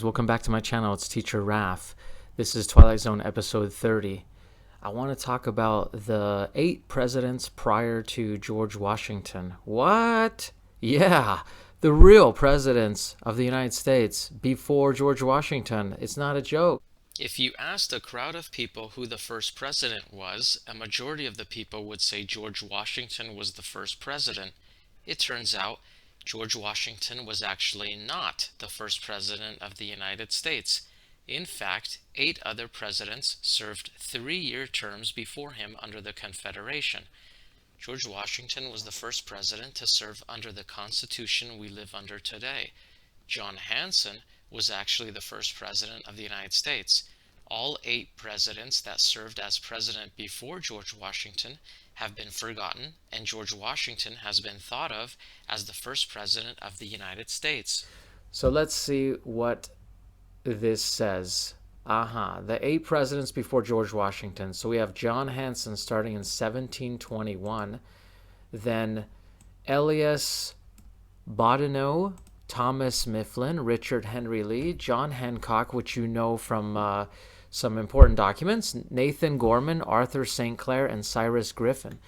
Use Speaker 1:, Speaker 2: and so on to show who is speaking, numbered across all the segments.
Speaker 1: guys, welcome back to my channel. It's Teacher Raph. This is Twilight Zone episode 30. I want to talk about the 8 presidents prior to George Washington. What? Yeah, the real presidents of the United States before George Washington. It's not a joke.
Speaker 2: If you asked a crowd of people who the first president was, a majority of the people would say George Washington was the first president. It turns out George Washington was actually not the first president of the United States. In fact, 8 other presidents served 3-year terms before him under the Confederation. George Washington was the first president to serve under the Constitution we live under today. John Hanson was actually the first president of the United States. All 8 presidents that served as president before George Washington have been forgotten, and George Washington has been thought of as the first president of the United States.
Speaker 1: So let's see what this says. The 8 presidents before George Washington. So we have John Hanson starting in 1721. Then Elias Boudinot, Thomas Mifflin, Richard Henry Lee, John Hancock, which you know from some important documents, Nathan Gorman, Arthur St. Clair, and Cyrus Griffin.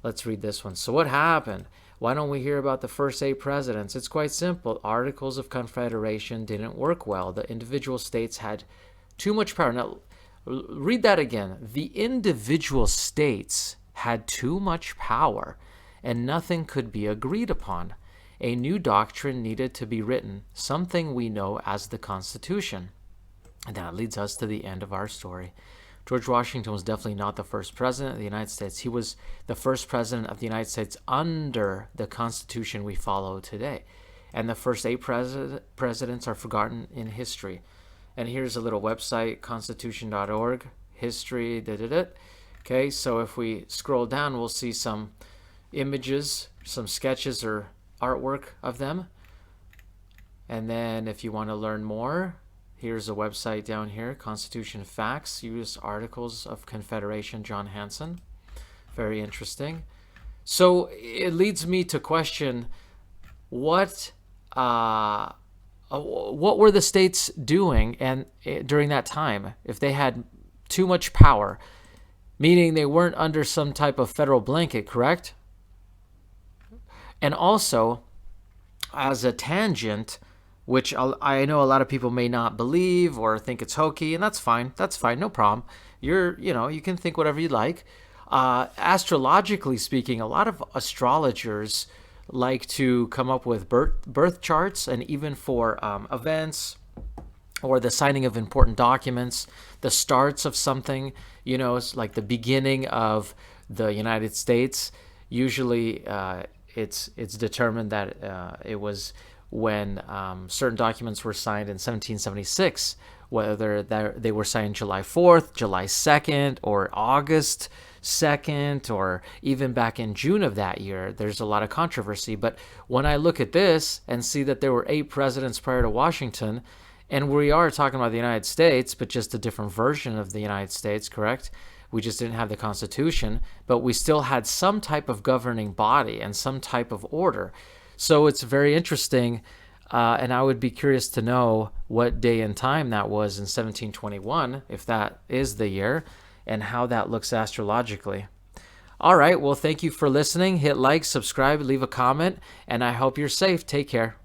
Speaker 1: Let's read this one. So what happened? Why don't we hear about the first 8 presidents? It's quite simple. Articles of Confederation didn't work well. The individual states had too much power. Now, read that again. The individual states had too much power, and nothing could be agreed upon. A new doctrine needed to be written, something we know as the Constitution. And that leads us to the end of our story. George Washington was definitely not the first president of the United States. He was the first president of the United States under the Constitution we follow today. And the first 8 presidents are forgotten in history. And here's a little website, constitution.org, history, Okay, so if we scroll down, we'll see some images, some sketches or artwork of them. And then if you want to learn more, here's a website down here, Constitution Facts, U.S. Articles of Confederation, John Hanson. Very interesting. So it leads me to question what were the states doing and during that time if they had too much power, meaning they weren't under some type of federal blanket, correct? And also, as a tangent, which I know a lot of people may not believe or think it's hokey, and that's fine. That's fine, no problem. You can think whatever you like. Astrologically speaking, a lot of astrologers like to come up with birth charts, and even for events or the signing of important documents, the starts of something, it's like the beginning of the United States. Usually it's determined that it was when certain documents were signed in 1776, whether they were signed July 4th, July 2nd, or August 2nd, or even back in June of that year. There's a lot of controversy. But when I look at this and see that there were 8 presidents prior to Washington, and we are talking about the United States, but just a different version of the United States, correct? We just didn't have the Constitution, but we still had some type of governing body and some type of order. So it's very interesting, and I would be curious to know what day and time that was in 1721, if that is the year, and how that looks astrologically. All right, well, thank you for listening. Hit like, subscribe, leave a comment, and I hope you're safe. Take care.